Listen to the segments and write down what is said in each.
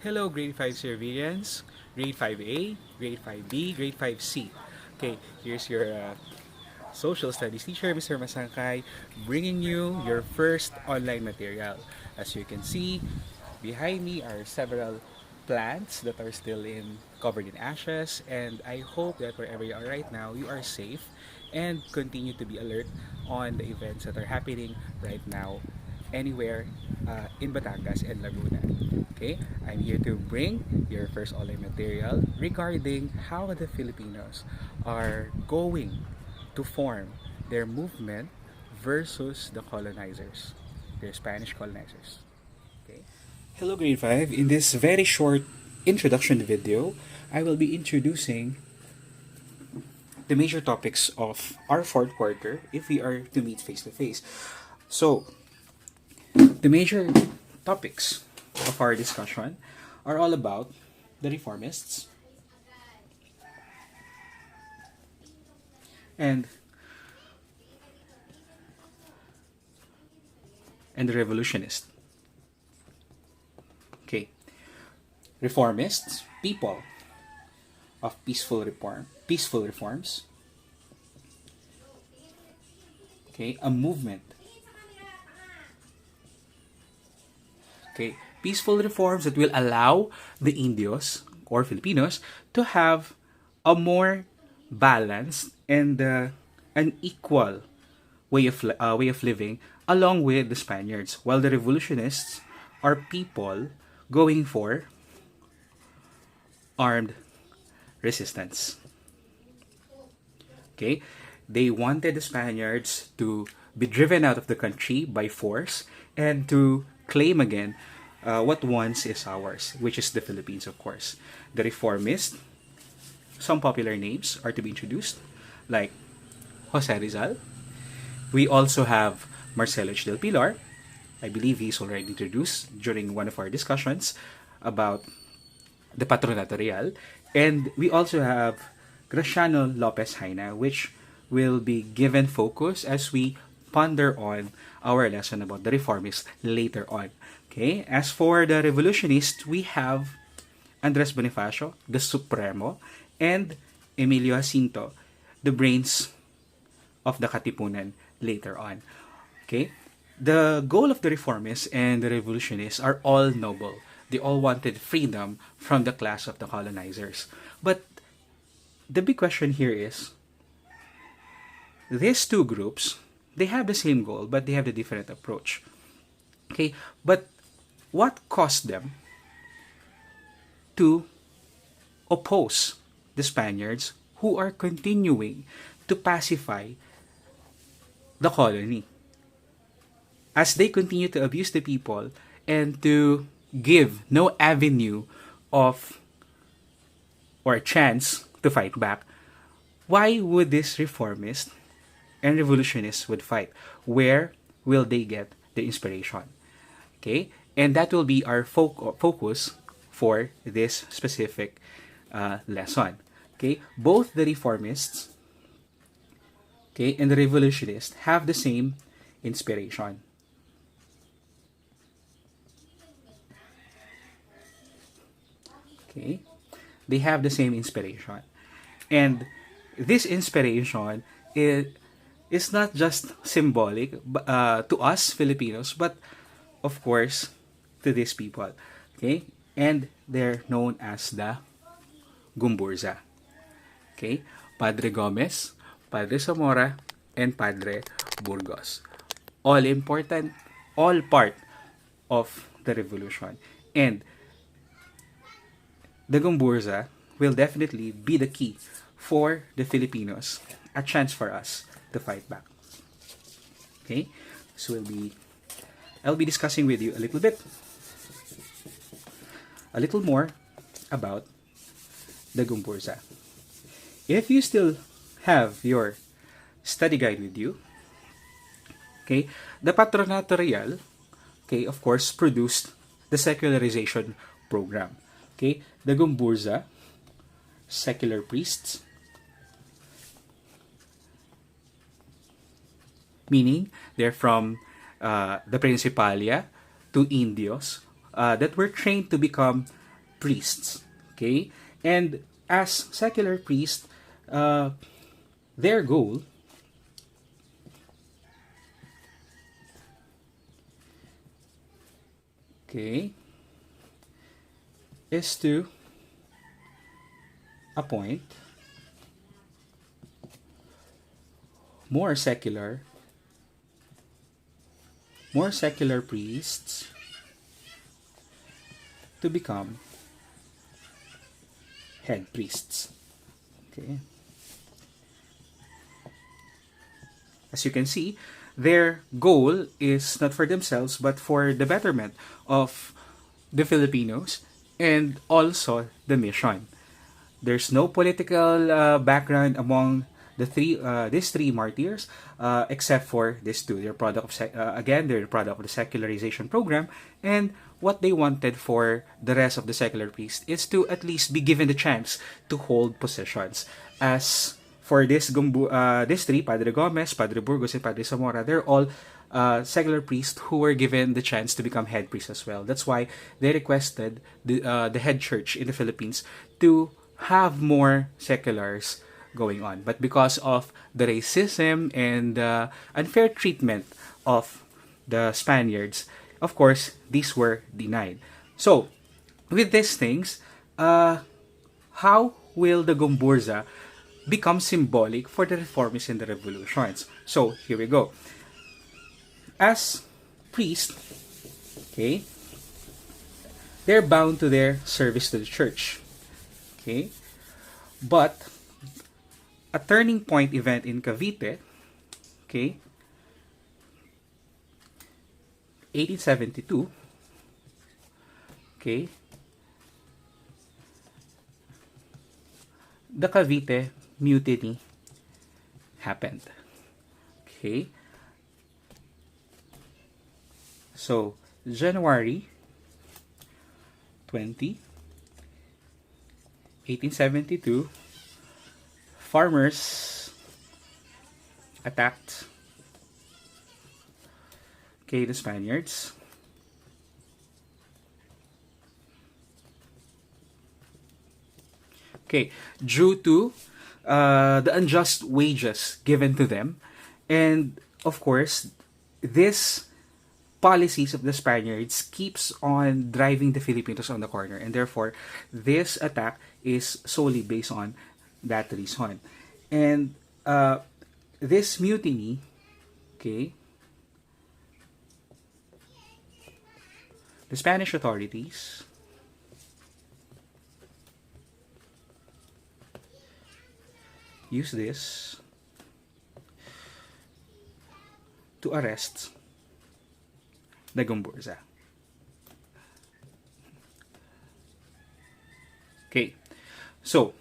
Hello, grade 5 surveillance, grade 5A, grade 5B, grade 5C. Okay, here's your social studies teacher, Mr. Masangkay, bringing you your first online material. As you can see, behind me are several plants that are still covered in ashes, and I hope that wherever you are right now, you are safe and continue to be alert on the events that are happening right now anywhere in Batangas and Laguna. Okay, I'm here to bring your first online material regarding how the Filipinos are going to form their movement versus the colonizers, their Spanish colonizers. Okay. Hello, grade 5. In this very short introduction video, I will be introducing the major topics of our fourth quarter if we are to meet face to face. So, the major topics of our discussion are all about the reformists and the revolutionists. Okay, reformists, people of peaceful reforms. Okay, a movement. Okay, peaceful reforms that will allow the Indios or Filipinos to have a more balanced and an equal way of living along with the Spaniards, while the revolutionists are people going for armed resistance. Okay, they wanted the Spaniards to be driven out of the country by force and to claim again what once is ours, which is the Philippines, of course. The reformists, some popular names are to be introduced, like Jose Rizal. We also have Marcelo H. del Pilar. I believe he's already introduced during one of our discussions about the Patronato Real. And we also have Graciano Lopez Haina, which will be given focus as we ponder on our lesson about the reformists later on. Okay, as for the revolutionists, we have Andres Bonifacio, the Supremo, and Emilio Jacinto, the brains of the Katipunan later on. Okay, the goal of the reformists and the revolutionists are all noble. They all wanted freedom from the class of the colonizers. But the big question here is, these two groups, they have the same goal, but they have a different approach. Okay, but what caused them to oppose the Spaniards who are continuing to pacify the colony as they continue to abuse the people and to give no avenue of or chance to fight back? Why would this reformist and revolutionists would fight? Where will they get the inspiration? Okay, and that will be our focus for this specific lesson. Okay, both the reformists, okay, and the revolutionists have the same inspiration. Okay, they have the same inspiration, and this inspiration is not just symbolic to us Filipinos, but of course to these people. Okay, and they're known as the GOMBURZA. Okay, Padre Gomez, Padre Zamora, and Padre Burgos. All important, all part of the revolution. And the GOMBURZA will definitely be the key for the Filipinos, a chance for us to fight back. Okay, so I'll be discussing with you a little more about the GOMBURZA. If you still have your study guide with you, okay, the Patronato Real, okay, of course, produced the secularization program. Okay, the GOMBURZA, secular priests, meaning they're from the Principalia to Indios that were trained to become priests. Okay? And as secular priests, their goal is to appoint more secular priests to become head priests. Okay. As you can see, their goal is not for themselves but for the betterment of the Filipinos and also the mission. There's no political background among these three martyrs, except for these two. They're product of they're the product of the secularization program, and what they wanted for the rest of the secular priests is to at least be given the chance to hold positions. As for these three, Padre Gomez, Padre Burgos, and Padre Zamora, they're all secular priests who were given the chance to become head priests as well. That's why they requested the head church in the Philippines to have more seculars going on. But because of the racism and unfair treatment of the Spaniards, of course, these were denied. So, with these things, how will the GOMBURZA become symbolic for the reformists and the revolutions? So, here we go. As priests, okay, they're bound to their service to the church. Okay? But a turning point event in Cavite, okay, 1872, okay, the Cavite Mutiny happened. Okay? So, January 20, 1872, farmers attacked the Spaniards. Due to the unjust wages given to them, and of course, this policies of the Spaniards keeps on driving the Filipinos on the corner, and therefore this attack is solely based on that reason. And this mutiny, the Spanish authorities use this to arrest the GOMBURZA. So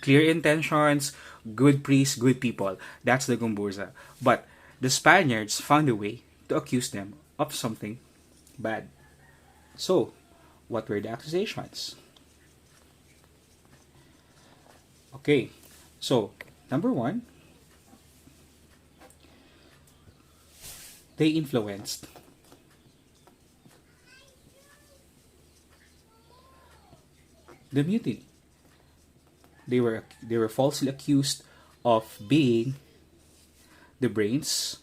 clear intentions, good priests, good people. That's the GOMBURZA. But the Spaniards found a way to accuse them of something bad. So, what were the accusations? So, number one, they influenced the mutiny. They were falsely accused of being the brains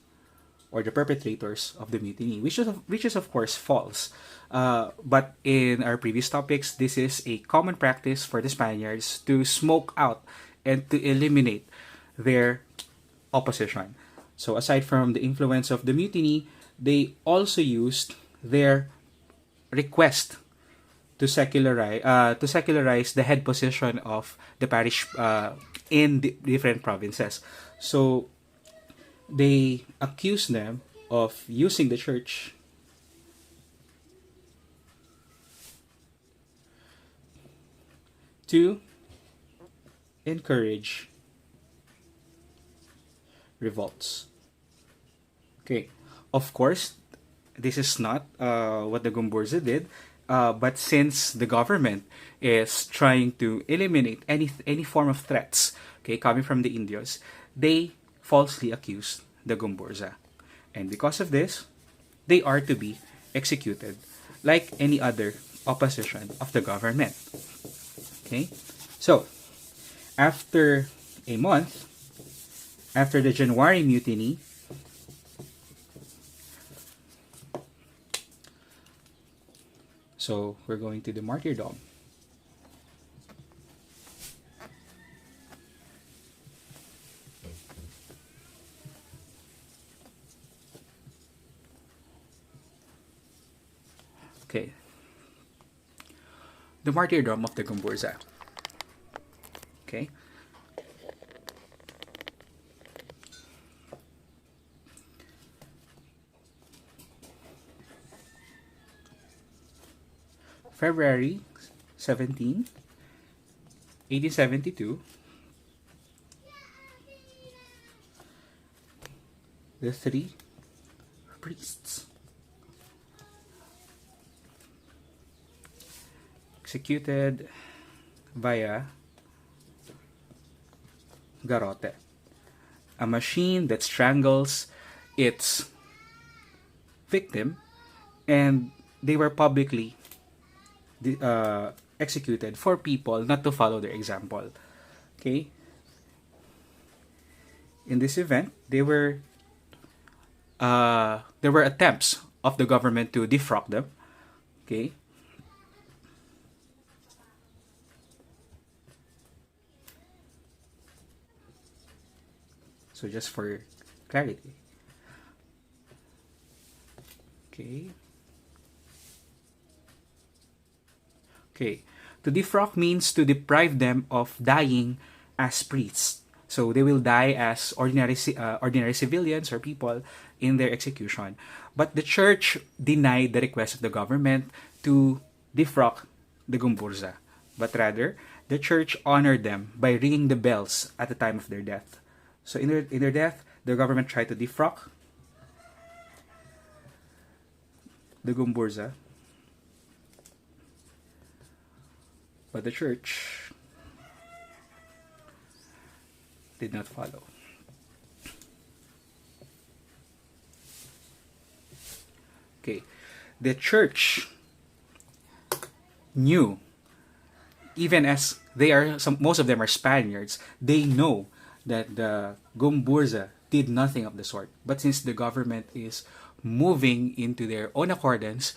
or the perpetrators of the mutiny, which is of course false. But in our previous topics, this is a common practice for the Spaniards to smoke out and to eliminate their opposition. So aside from the influence of the mutiny, they also used their request to secularize the head position of the parish in the different provinces. So they accuse them of using the church to encourage revolts. Of course, this is not what the GOMBURZA did, but since the government is trying to eliminate any form of threats, coming from the Indios, they falsely accused the GOMBURZA, and because of this, they are to be executed like any other opposition of the government. Okay, so after a month, after the January mutiny, so we're going to the martyrdom. Okay, the martyrdom of the GOMBURZA. Okay, February 17, 1872, the three priests executed via garrote, a machine that strangles its victim, and they were publicly executed for people not to follow their example. Okay, in this event, there were attempts of the government to defrock them. Okay, so just for clarity. Okay. Okay. To defrock means to deprive them of dying as priests. So they will die as ordinary civilians or people in their execution. But the church denied the request of the government to defrock the GOMBURZA. But rather, the church honored them by ringing the bells at the time of their death. So in their death, the government tried to defrock the GOMBURZA, but the church did not follow. Okay, the church knew, even as most of them are Spaniards, they know that the GOMBURZA did nothing of the sort. But since the government is moving into their own accordance,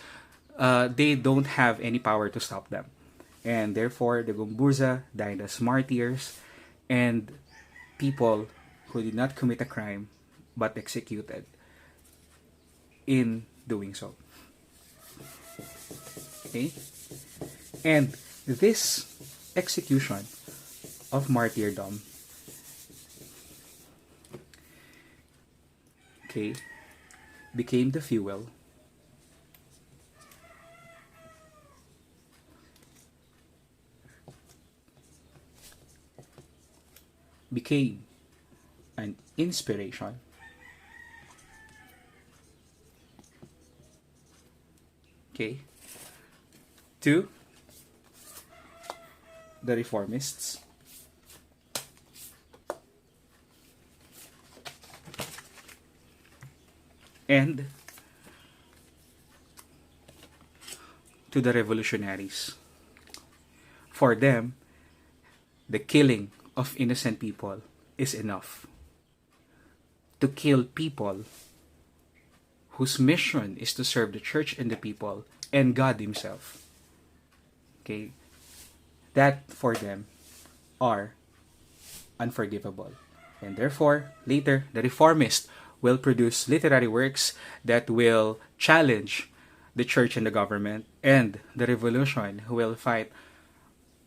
they don't have any power to stop them. And therefore, the GOMBURZA died as martyrs, and people who did not commit a crime but executed in doing so. Okay? And this execution of martyrdom, okay, became the fuel became an inspiration okay, to the reformists and to the revolutionaries. For them, the killing of innocent people is enough. To kill people whose mission is to serve the church and the people and God Himself. Okay? That for them are unforgivable. And therefore, later, the reformists will produce literary works that will challenge the church and the government, and the revolution who will fight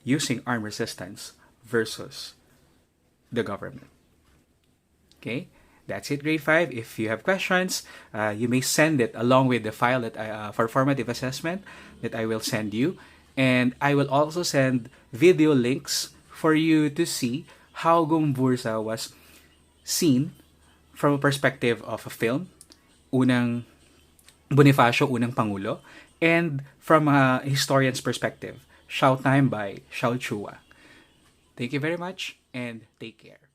using armed resistance versus the government. Okay, that's it, grade 5. If you have questions, you may send it along with the file that for formative assessment that I will send you. And I will also send video links for you to see how GOMBURZA was seen from a perspective of a film, unang Bonifacio, unang Pangulo, and from a historian's perspective, Shao Time by Shao Chua. Thank you very much and take care.